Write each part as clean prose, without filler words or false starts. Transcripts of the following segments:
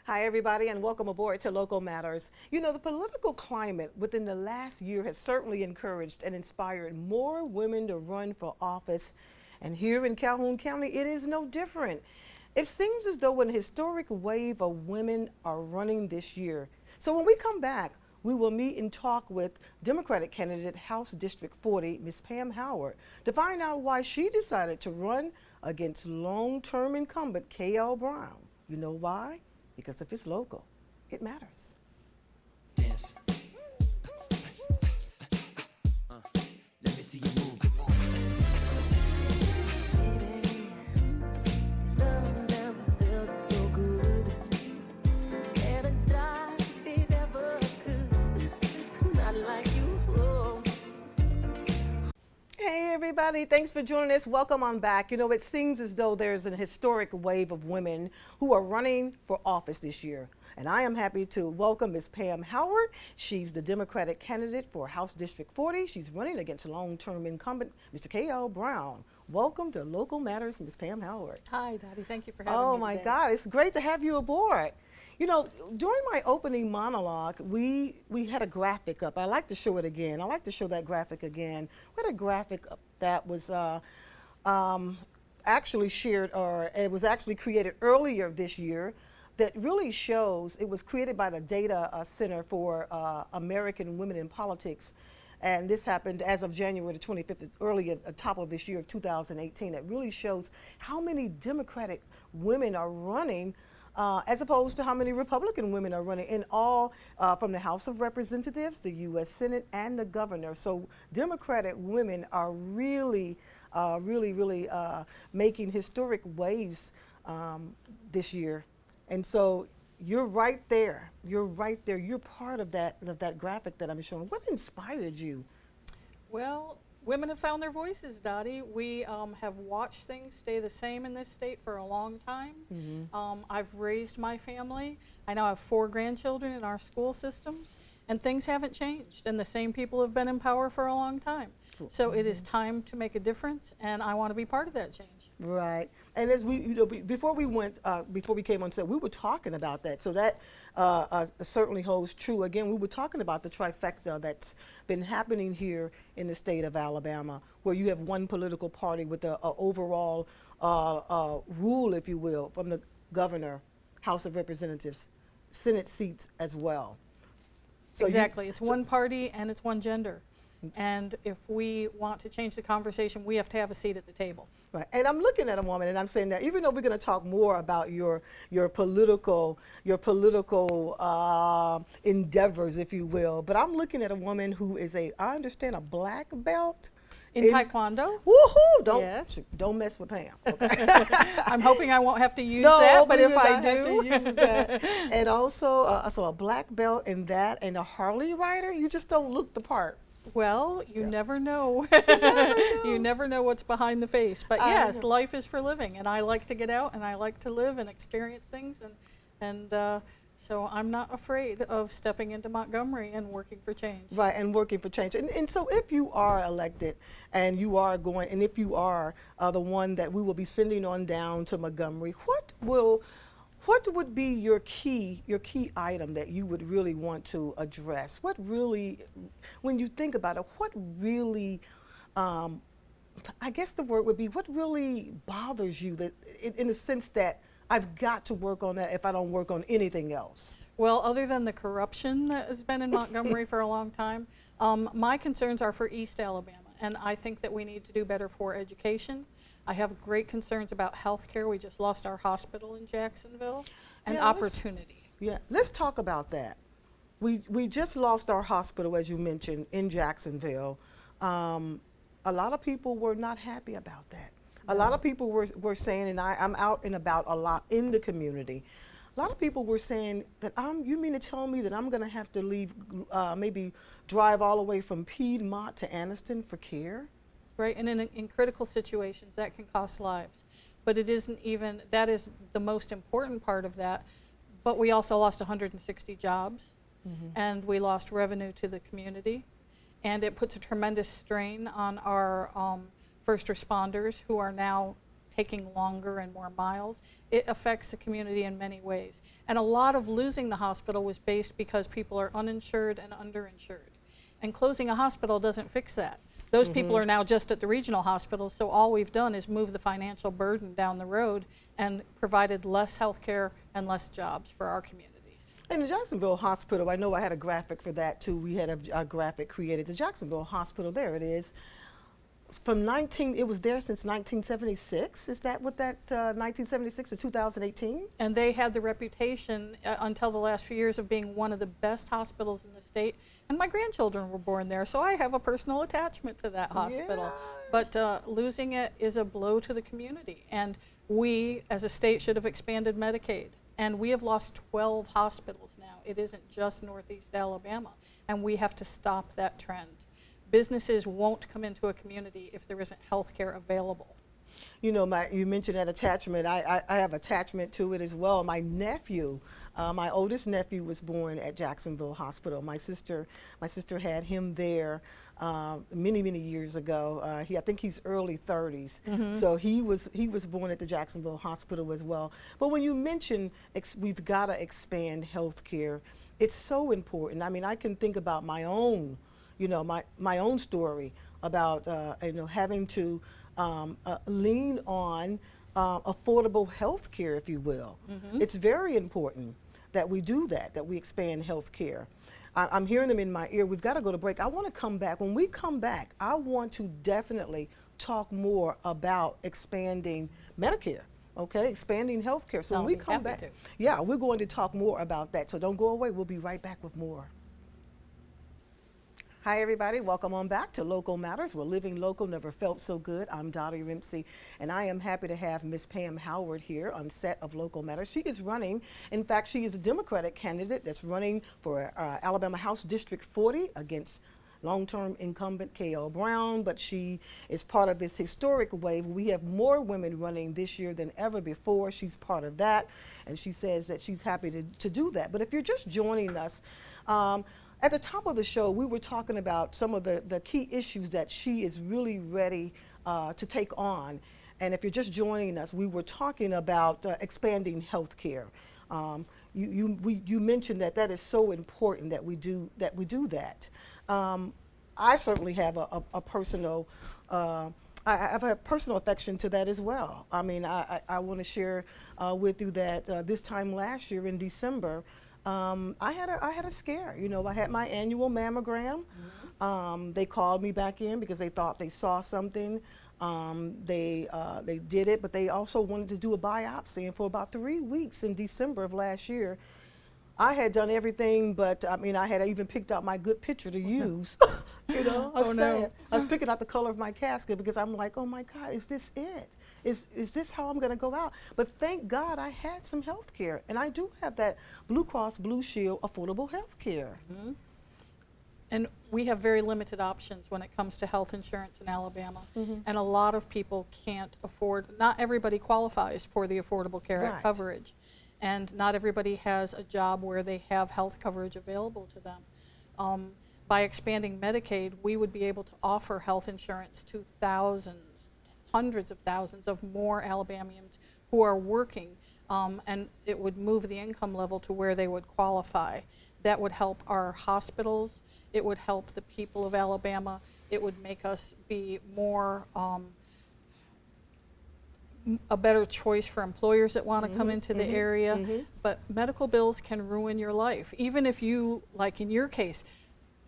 Hi, everybody, and welcome aboard to Local Matters. You know, the political climate within the last year has certainly encouraged and inspired more women to run for office. And here in Calhoun County, it is no different. It seems as though an historic wave of women are running this year. So when we come back, we will meet and talk with Democratic candidate House District 40, Ms. Pam Howard, to find out why she decided to run against long-term incumbent K.L. Brown. You know why? Because if it's local, it matters. Dance. Let me see you move. Baby, love never felt so good. Can't die if it ever could. Not like you. Oh. Hey everybody, thanks for joining us. Welcome on back. You know, it seems as though there's an historic wave of women who are running for office this year. And I am happy to welcome Ms. Pam Howard. She's the Democratic candidate for House District 40. She's running against long-term incumbent Mr. K.L. Brown. Welcome to Local Matters, Ms. Pam Howard. Hi, Dottie. Thank you for having me Oh my today. God, it's great to have you aboard. You know, during my opening monologue, we had a graphic up. I like to show it again. I like to show that graphic again. We had a graphic up that was actually shared, or it was actually created earlier this year, that really shows, it was created by the Data Center for American Women in Politics. And this happened as of January the 25th, early at the top of this year of 2018. It really shows how many Democratic women are running as opposed to how many Republican women are running in all from the House of Representatives, the U.S. Senate, and the governor. So Democratic women are really, really making historic waves this year. And so you're right there. You're right there. You're part of that graphic that I'm showing. What inspired you? Well, women have found their voices, Dottie. We have watched things stay the same in this state for a long time. I've raised my family. I now have 4 grandchildren in our school systems, and things haven't changed, and the same people have been in power for a long time. So it is time to make a difference, and I want to be part of that change. Right, and as we, you know, before we came on set, we were talking about that. So that certainly holds true. Again, we were talking about the trifecta that's been happening here in the state of Alabama, where you have one political party with a overall rule, if you will, from the governor, House of Representatives, Senate seats as well. So Exactly. It's one party and it's one gender. And if we want to change the conversation, we have to have a seat at the table. Right, and I'm looking at a woman, and I'm saying that even though we're going to talk more about your political endeavors, if you will, but I'm looking at a woman who is I understand, a black belt In Taekwondo? Woohoo! Don't mess with Pam. Okay? I'm hoping I won't have to use that, but if I do. Have to use that. And also, so a black belt in that, and a Harley rider. You just don't look the part. Well, you never know. You never know what's behind the face. But yes, life is for living, and I like to get out, and I like to live and experience things, and so I'm not afraid of stepping into Montgomery and working for change. Right, and working for change. And so if you are elected, and you are going, and if you are the one that we will be sending on down to Montgomery, what would be your key item that you would really want to address? What really, when you think about it, what really, I guess the word would be, what really bothers you, that in the sense that I've got to work on that if I don't work on anything else? Well, other than the corruption that has been in Montgomery for a long time, my concerns are for East Alabama, and I think that we need to do better for education. I have great concerns about health care. We just lost our hospital in Jacksonville, and opportunity. Let's talk about that. We just lost our hospital, as you mentioned, in Jacksonville. A lot of people were not happy about that. A lot of people were saying, and I'm out and about a lot in the community, a lot of people were saying that you mean to tell me that I'm going to have to leave, maybe drive all the way from Piedmont to Anniston for care? Right, and in critical situations, that can cost lives. But it isn't even, that is the most important part of that. But we also lost 160 jobs, and we lost revenue to the community. And it puts a tremendous strain on our first responders who are now taking longer and more miles, it affects the community in many ways. And a lot of losing the hospital was based because people are uninsured and underinsured. And closing a hospital doesn't fix that. Those people are now just at the regional hospital, so all we've done is move the financial burden down the road and provided less health care and less jobs for our communities. And the Jacksonville Hospital, I know I had a graphic for that too. We had a graphic created. The Jacksonville Hospital, there it is. It was there since 1976. Is that what that 1976 to 2018? And they had the reputation until the last few years of being one of the best hospitals in the state. And my grandchildren were born there, so I have a personal attachment to that hospital. Yeah. But losing it is a blow to the community. And we, as a state, should have expanded Medicaid. And we have lost 12 hospitals now. It isn't just Northeast Alabama. And we have to stop that trend. Businesses won't come into a community if there isn't health care available. You know, you mentioned that attachment. I have attachment to it as well. My nephew, my oldest nephew, was born at Jacksonville Hospital. My sister had him there many years ago. I think he's early 30s. So he was born at the Jacksonville Hospital as well. But when you mention we've got to expand health care, it's so important. I mean, I can think about my own. My own story about having to lean on affordable health care, if you will. It's very important that we do that we expand health care. I'm hearing them in my ear. We've got to go to break. I want to come back. When we come back, I want to definitely talk more about expanding Medicare. Okay, expanding health care. So when we come back, yeah, we're going to talk more about that. So don't go away. We'll be right back with more. Hi everybody, welcome on back to Local Matters. We're living local, never felt so good. I'm Dottie Rimpsey, and I am happy to have Miss Pam Howard here on set of Local Matters. She is running, in fact, she is a Democratic candidate that's running for Alabama House District 40 against long-term incumbent K.L. Brown, but she is part of this historic wave. We have more women running this year than ever before. She's part of that, and she says that she's happy to do that. But if you're just joining us, at the top of the show, we were talking about some of the key issues that she is really ready to take on. And if you're just joining us, we were talking about expanding health care. You mentioned that is so important that we do that. I certainly have a personal, I have a personal affection to that as well. I mean, I want to share with you that this time last year in December, I had a scare. I had my annual mammogram. They called me back in because they thought they saw something. They did it, but they also wanted to do a biopsy. And for about 3 weeks in December of last year, I had done everything, but I mean, I had even picked out my good picture to use. I was picking out the color of my casket because I'm like, oh my God, is this it? Is this how I'm going to go out? But thank God I had some health care, and I do have that Blue Cross Blue Shield affordable health care. And we have very limited options when it comes to health insurance in Alabama. And a lot of people can't afford, not everybody qualifies for the Affordable Care Act coverage. And not everybody has a job where they have health coverage available to them. By expanding Medicaid, we would be able to offer health insurance to thousands, hundreds of thousands of more Alabamians who are working, and it would move the income level to where they would qualify. That would help our hospitals. It would help the people of Alabama. It would make us be more a better choice for employers that want to come into the area. But medical bills can ruin your life. Even if you, like in your case,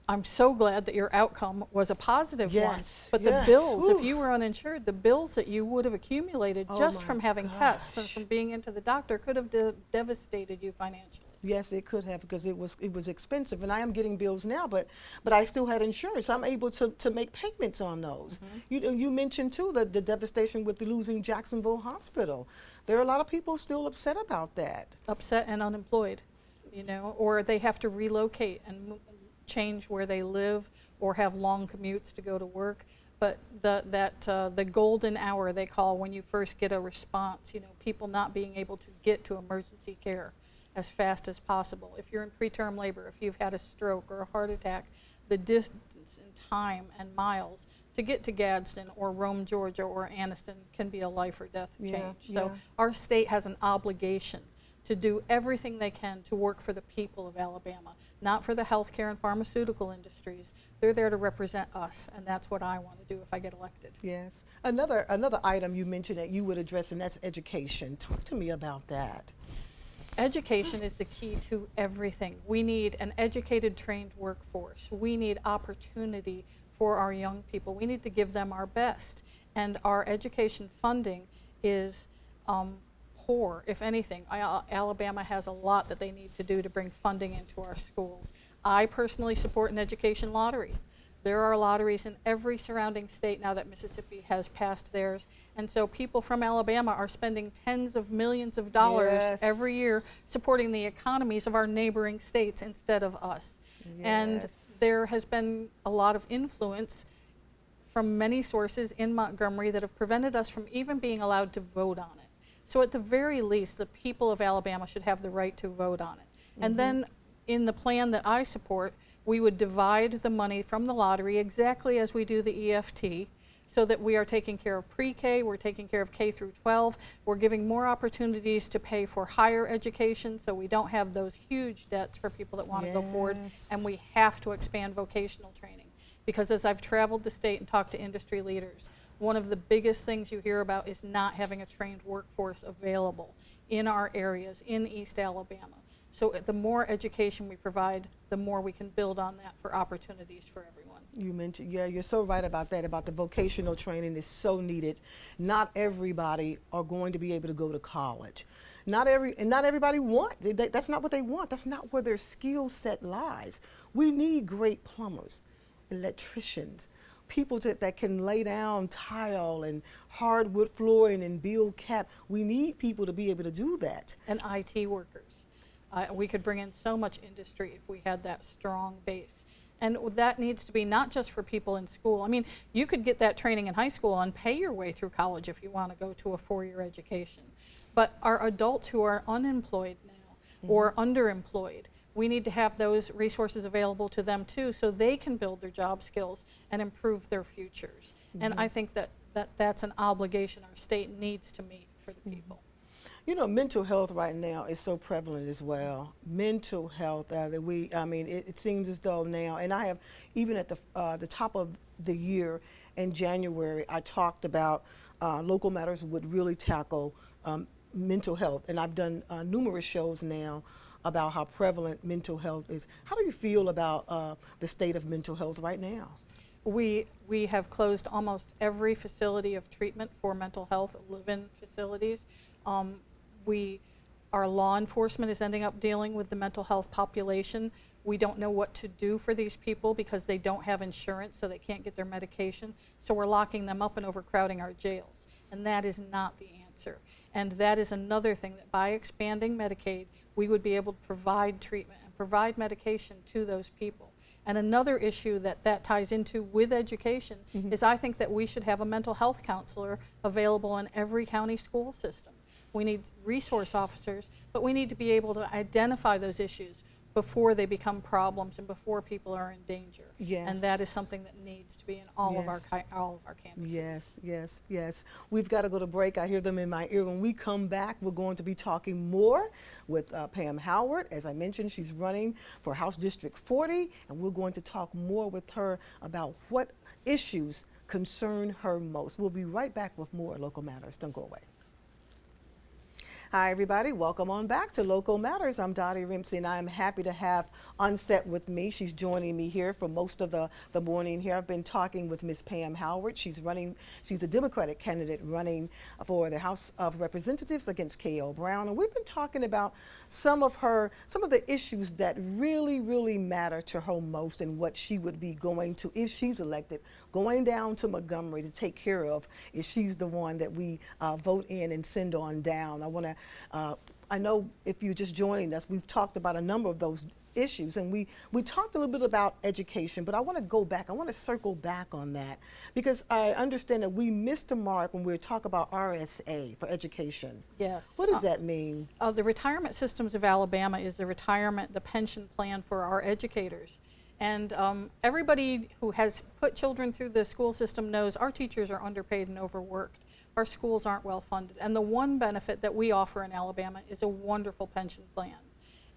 I'm so glad that your outcome was a positive one. But the bills, if you were uninsured, the bills that you would have accumulated just from having tests and from being into the doctor could have devastated you financially. Yes, it could have, because it was expensive, and I am getting bills now, but I still had insurance. I'm able to make payments on those. You mentioned too the devastation with losing Jacksonville Hospital. There are a lot of people still upset about that. Upset and unemployed, or they have to relocate and change where they live, or have long commutes to go to work. But the golden hour they call when you first get a response, people not being able to get to emergency care as fast as possible. If you're in preterm labor, if you've had a stroke or a heart attack, the distance and time and miles to get to Gadsden or Rome, Georgia, or Anniston can be a life or death Yeah, change. yeah. So our state has an obligation to do everything they can to work for the people of Alabama, not for the healthcare and pharmaceutical industries. They're there to represent us, and that's what I want to do if I get elected. Yes. Another item you mentioned that you would address, and that's education. Talk to me about that. Education is the key to everything. We need an educated, trained workforce. We need opportunity for our young people. We need to give them our best. And our education funding is poor, if anything. Alabama has a lot that they need to do to bring funding into our schools. I personally support an education lottery. There are lotteries in every surrounding state now that Mississippi has passed theirs. And so people from Alabama are spending tens of millions of dollars Yes. every year supporting the economies of our neighboring states instead of us. And Yes. there has been a lot of influence from many sources in Montgomery that have prevented us from even being allowed to vote on it. So at the very least, the people of Alabama should have the right to vote on it. And then in the plan that I support, we would divide the money from the lottery exactly as we do the EFT, so that we are taking care of pre-K, we're taking care of K through 12, we're giving more opportunities to pay for higher education so we don't have those huge debts for people that want to go forward, Yes. and we have to expand vocational training. Because as I've traveled the state and talked to industry leaders, one of the biggest things you hear about is not having a trained workforce available in our areas in East Alabama. So the more education we provide, the more we can build on that for opportunities for everyone. You mentioned, yeah, you're so right about that, about the vocational training is so needed. Not everybody are going to be able to go to college. Not everybody that's not what they want. That's not where their skill set lies. We need great plumbers, electricians, people that can lay down tile and hardwood flooring and build cap. We need people to be able to do that. And IT workers. We could bring in so much industry if we had that strong base. And that needs to be not just for people in school. I mean, you could get that training in high school and pay your way through college if you want to go to a 4-year education. But our adults who are unemployed now or underemployed, we need to have those resources available to them too, so they can build their job skills and improve their futures. And I think that's an obligation our state needs to meet for the people. You know, mental health right now is so prevalent as well. Mental health, it seems as though now, and I have, even at the top of the year in January, I talked about Local Matters would really tackle mental health. And I've done numerous shows now about how prevalent mental health is. How do you feel about the state of mental health right now? We have closed almost every facility of treatment for mental health, live-in facilities. Our law enforcement is ending up dealing with the mental health population. We don't know what to do for these people because they don't have insurance, so they can't get their medication. So we're locking them up and overcrowding our jails. And that is not the answer. And that is another thing, that by expanding Medicaid, we would be able to provide treatment and provide medication to those people. And another issue that ties into with education is I think that we should have a mental health counselor available in every county school system. We need resource officers, but we need to be able to identify those issues before they become problems and before people are in danger. Yes. And that is something that needs to be in all of Yes. all of our campuses. Yes. We've got to go to break. I hear them in my ear. When we come back, we're going to be talking more with Pam Howard. As I mentioned, she's running for House District 40, and we're going to talk more with her about what issues concern her most. We'll be right back with more Local Matters. Don't go away. Hi, everybody. Welcome on back to Local Matters. I'm Dottie Rimpsey, and I'm happy to have on set with me. She's joining me here for most of the morning here. I've been talking with Ms. Pam Howard. She's a Democratic candidate running for the House of Representatives against K.L. Brown. And we've been talking about some of the issues that really, really matter to her most and what she would be going to, if she's elected, going down to Montgomery to take care of if she's the one that we vote in and send on down. I know if you're just joining us, we've talked about a number of those issues, and we talked a little bit about education, but I want to go back. I want to circle back on that because I understand that we missed a mark when we were talking about RSA for education. Yes. What does that mean? The retirement systems of Alabama is the pension plan for our educators. And everybody who has put children through the school system knows our teachers are underpaid and overworked. Our schools aren't well funded. And the one benefit that we offer in Alabama is a wonderful pension plan.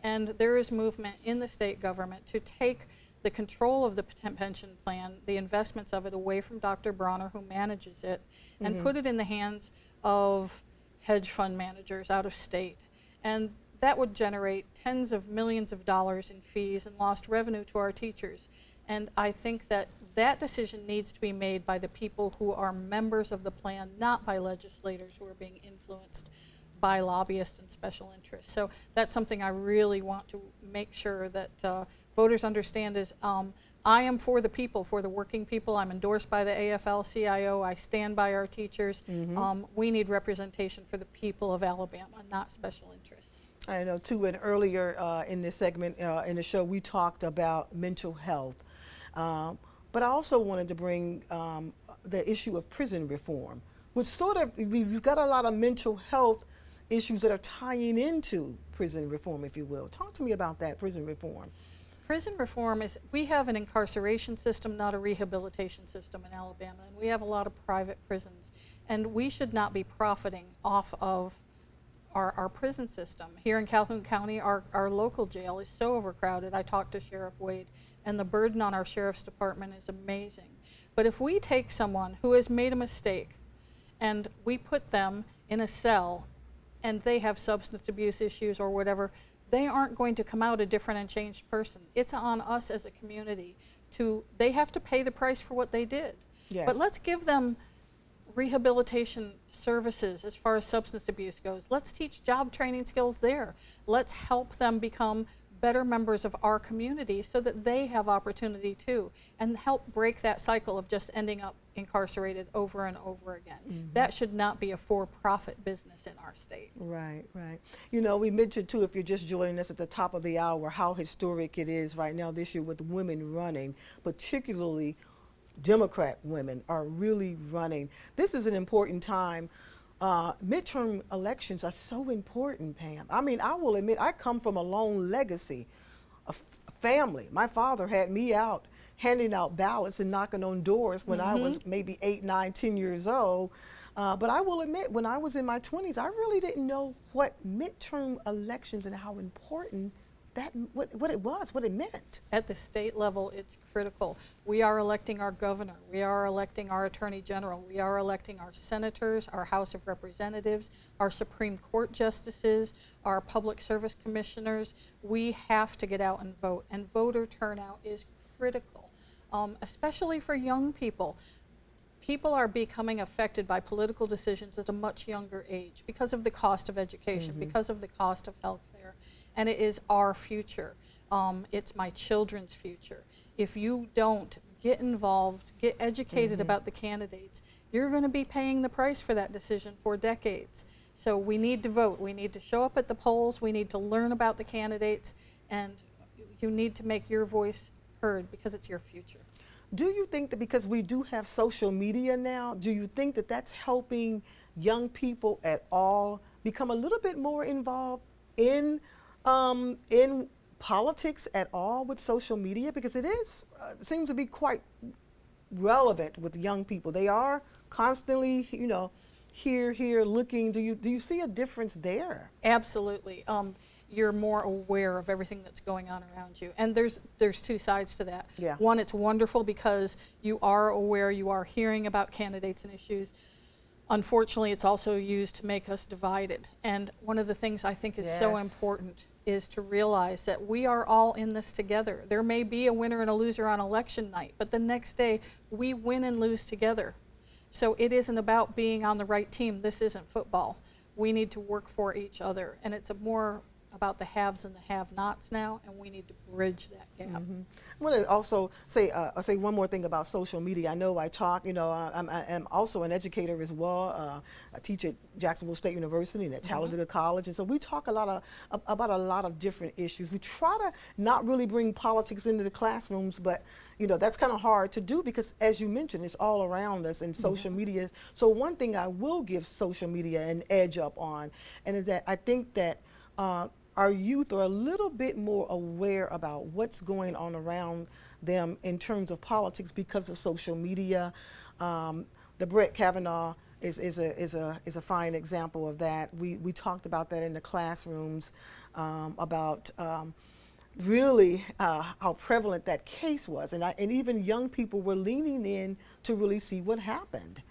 And there is movement in the state government to take the control of the pension plan, the investments of it, away from Dr. Bronner, who manages it, and put it in the hands of hedge fund managers out of state. And that would generate tens of millions of dollars in fees and lost revenue to our teachers. And I think that that decision needs to be made by the people who are members of the plan, not by legislators who are being influenced by lobbyists and special interests. So that's something I really want to make sure that voters understand is I am for the people, for the working people. I'm endorsed by the AFL-CIO. I stand by our teachers. We need representation for the people of Alabama, not special interests. I know too, and earlier in this segment in the show, we talked about mental health. But I also wanted to bring the issue of prison reform, which sort of, we've got a lot of mental health issues that are tying into prison reform, if you will. Talk to me about that, prison reform. Prison reform is, we have an incarceration system, not a rehabilitation system in Alabama, and we have a lot of private prisons. And we should not be profiting off of our prison system. Here in Calhoun County, our local jail is so overcrowded. I talked to Sheriff Wade, and the burden on our sheriff's department is amazing. But if we take someone who has made a mistake and we put them in a cell and they have substance abuse issues or whatever, they aren't going to come out a different and changed person. It's on us as a community they have to pay the price for what they did. Yes. But let's give them rehabilitation services as far as substance abuse goes. Let's teach job training skills there. Let's help them become better members of our community so that they have opportunity too, and help break that cycle of just ending up incarcerated over and over again. That should not be a for-profit business in our state. Right, right. You know, we mentioned too, if you're just joining us at the top of the hour, how historic it is right now this year with women running, particularly Democrat women are really running. This is an important time. Midterm elections are so important, Pam. I mean, I will admit, I come from a long legacy of family. My father had me out handing out ballots and knocking on doors when I was maybe 8, 9, 10 years old. But I will admit, when I was in my 20s, I really didn't know what midterm elections and how important what it meant. At the state level, it's critical. We are electing our governor. We are electing our attorney general. We are electing our senators, our House of Representatives, our Supreme Court justices, our public service commissioners. We have to get out and vote, and voter turnout is critical, especially for young people. People are becoming affected by political decisions at a much younger age because of the cost of education, because of the cost of health care. And it is our future. It's my children's future. If you don't get involved, get educated about the candidates, you're going to be paying the price for that decision for decades. So we need to vote. We need to show up at the polls. We need to learn about the candidates. And you need to make your voice heard because it's your future. Do you think that because we do have social media now, do you think that that's helping young people at all become a little bit more involved in politics at all with social media? Because it seems to be quite relevant with young people. They are constantly, you know, here, looking. Do you see a difference there? Absolutely. You're more aware of everything that's going on around you. And there's two sides to that. Yeah. One, it's wonderful because you are aware, you are hearing about candidates and issues. Unfortunately, it's also used to make us divided. And one of the things I think is so important is to realize that we are all in this together. There may be a winner and a loser on election night, but the next day we win and lose together. So it isn't about being on the right team. This isn't football. We need to work for each other. And it's more about the haves and the have-nots now, and we need to bridge that gap. I want to also say one more thing about social media. I know I talk, you know, I'm also an educator as well. I teach at Jacksonville State University and at Talladega College, and so we talk about a lot of different issues. We try to not really bring politics into the classrooms, but you know, that's kind of hard to do because, as you mentioned, it's all around us in social media. So one thing I will give social media an edge up on, and is that I think that our youth are a little bit more aware about what's going on around them in terms of politics because of social media. The Brett Kavanaugh is a fine example of that. We talked about that in the classrooms, about really how prevalent that case was, and even young people were leaning in to really see what happened.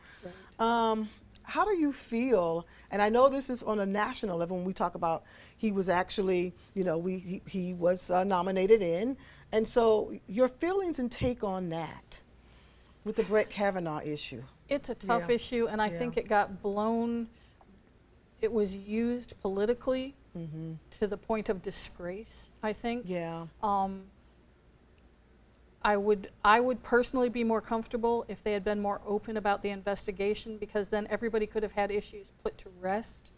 How do you feel? And I know this is on a national level when we talk about he was actually, you know, he was nominated in, and so your feelings and take on that with the Brett Kavanaugh issue. It's a tough Yeah. issue, and I Yeah. think it got blown. It was used politically to the point of disgrace, I think. Yeah. I would personally be more comfortable if they had been more open about the investigation, because then everybody could have had issues put to rest.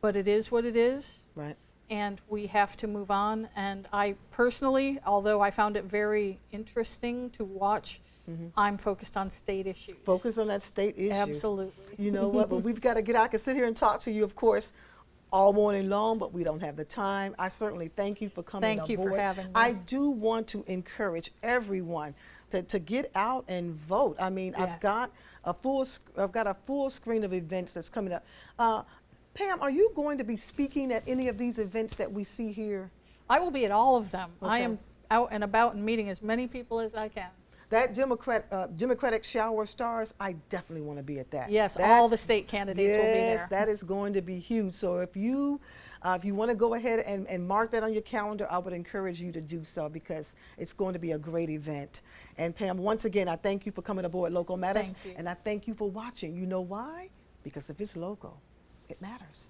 But it is what it is, Right. and we have to move on. And I personally, although I found it very interesting to watch, I'm focused on state issues. Focus on that state issue. Absolutely. You know what? But we've got to get out. I can sit here and talk to you, of course, all morning long, but we don't have the time. I certainly thank you for coming Thank you for aboard. having me. I do want to encourage everyone to get out and vote. I mean, I've Yes. got a full screen of events that's coming up. Pam, are you going to be speaking at any of these events that we see here? I will be at all of them. I Okay. am out and about and meeting as many people as I can. That Democratic Shower of Stars, I definitely want to be at that. Yes, all the That's- state candidates will be there. Yes, that is going to be huge. So if you want to go ahead and mark that on your calendar, I would encourage you to do so because it's going to be a great event. And Pam, once again, I thank you for coming aboard Local Matters. Thank you. And I thank you for watching. You know why? Because if it's local, it matters.